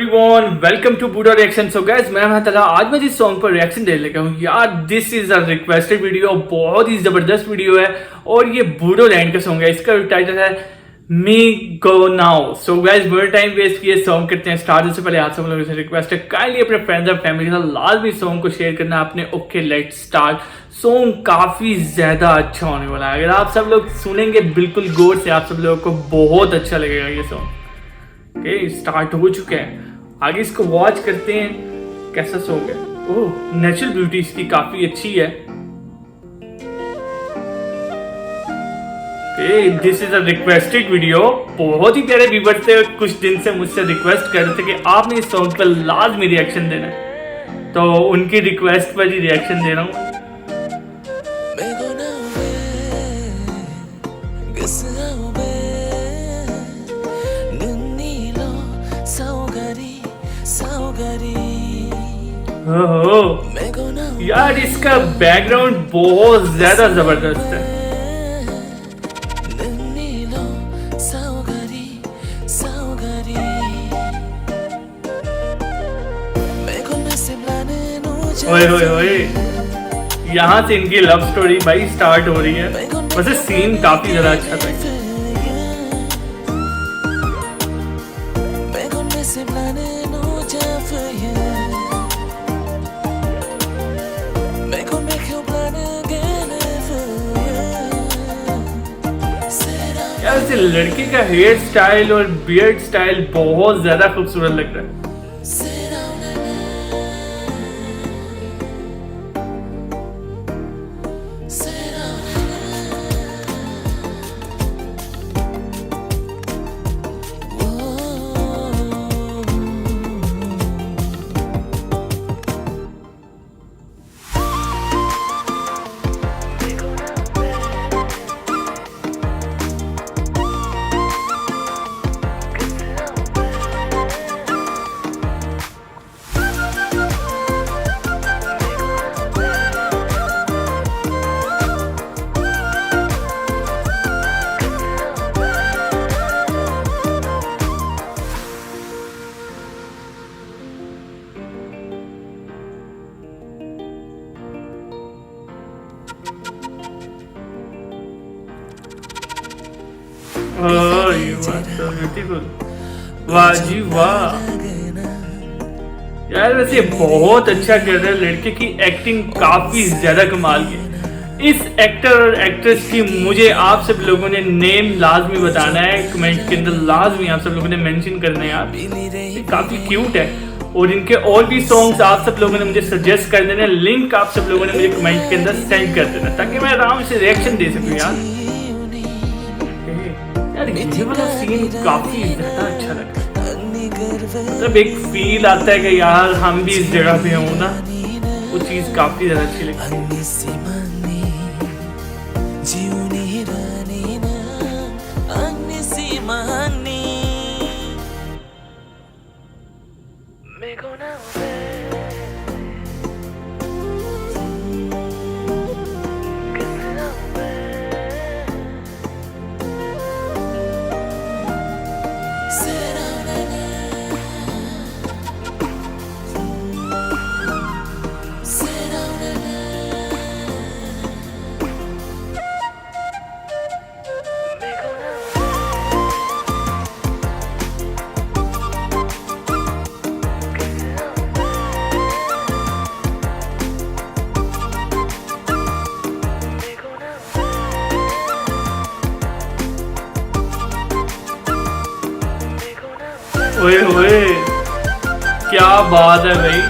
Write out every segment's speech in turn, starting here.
Everyone, welcome to Budo reaction. So guys, आज मैं जिस सॉन्ग पर रिएक्शन दे लगा हूँ यार, this is a requested video. बहुत ही जबरदस्त वीडियो है और ये बूडो लैंड का सॉन्ग है। इसका टाइटल है मी गो नाउ। सो गाइस, बड़ा टाइम वेस्ट किए, सॉन्ग करते हैं स्टार्ट। से पहले आप सब लोगों से रिक्वेस्ट है, काइंडली अपने फ्रेंड्स और फैमिली के साथ लाजमी सॉन्ग को शेयर करना आपने। Okay, let's start. सॉन्ग काफी ज्यादा अच्छा होने वाला है। अगर आप सब लोग सुनेंगे बिल्कुल गौर से, आप सब लोगों को बहुत अच्छा लगेगा ये सॉन्ग। ओके, स्टार्ट हो चुका है, आगे इसको वॉच करते हैं कैसा सॉन्ग है। ओह, नेचुरल ब्यूटी इसकी काफी अच्छी है। This is a requested video. बहुत ही प्यारे व्यूअर्स थे, कुछ दिन से मुझसे रिक्वेस्ट कर रहे थे कि आपने इस सॉन्ग पर लाजमी रिएक्शन देना है, तो उनकी रिक्वेस्ट पर ही रिएक्शन दे रहा हूँ। यार, इसका बैकग्राउंड बहुत ज्यादा जबरदस्त है। ओए ओए ओए, यहाँ से इनकी लव स्टोरी भाई स्टार्ट हो रही है। वैसे सीन काफी ज्यादा अच्छा था। यार, इस लड़के का हेयर स्टाइल और बियर्ड स्टाइल बहुत ज्यादा खूबसूरत लग रहा है। वाह जी वाह। यार, वैसे बहुत अच्छा कर रहा है। लड़के की एक्टिंग काफी ज्यादा कमाल की। इस एक्टर और एक्ट्रेस की मुझे आप सब लोगों ने नेम लाजमी बताना है, कमेंट के अंदर लाजमी आप सब लोगों ने मेंशन करना है। यार, ये काफी क्यूट है और इनके और भी सॉन्ग्स आप सब लोगों ने मुझे सजेस्ट कर देना। लिंक आप सब लोगों ने मुझे कमेंट के अंदर सेंड कर देना ताकि मैं आराम से रिएक्शन दे सकूं। यार, ये वाला सीन काफी ज्यादा अच्छा लगा। मतलब एक फील आता है कि यार हम भी इस जगह पे हो ना, वो चीज काफी ज्यादा अच्छी लगती है। ओए ओए, क्या बात है भाई।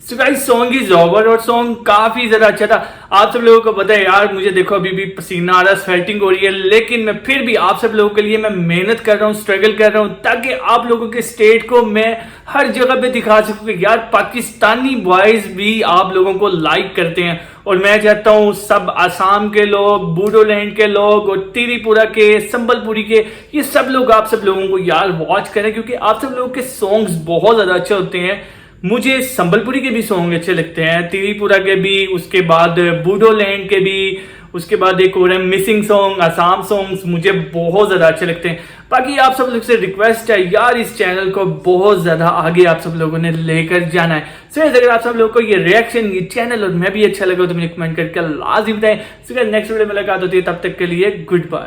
So guys, song is over और सॉन्ग काफी ज्यादा अच्छा था। आप सब लोगों को पता है यार, मुझे देखो अभी भी पसीना आ रहा है, स्वेटिंग हो रही है, लेकिन मैं फिर भी आप सब लोगों के लिए मैं मेहनत कर रहा हूँ, स्ट्रगल कर रहा हूँ ताकि आप लोगों के स्टेट को मैं हर जगह पे दिखा सकूं कि यार पाकिस्तानी बॉयज भी आप लोगों को लाइक करते हैं और मैं चाहता हूँ सब आसाम के लोग, बोडोलैंड के लोग और त्रिपुरा के, संबलपुरी के, ये सब लोग आप सब लोगों को यार वॉच करें, क्योंकि आप सब लोगों के सॉन्ग्स बहुत ज्यादा अच्छे होते हैं। मुझे संबलपुरी के भी सॉन्ग अच्छे लगते हैं, त्रिपुरा के भी, उसके बाद बोडोलैंड के भी, उसके बाद एक और है मिसिंग सॉन्ग, आसाम सॉन्ग्स मुझे बहुत ज्यादा अच्छे लगते हैं। बाकी आप सब लोग से रिक्वेस्ट है यार, इस चैनल को बहुत ज्यादा आगे आप सब लोगों ने लेकर जाना है। सो अगर आप सब लोगों को ये रिएक्शन, ये चैनल और मैं भी अच्छा लगा तो मुझे कमेंट करके लाजमी बताएं। नेक्स्ट वीडियो में मुलाकात होती है, तब तक के लिए गुड बाय।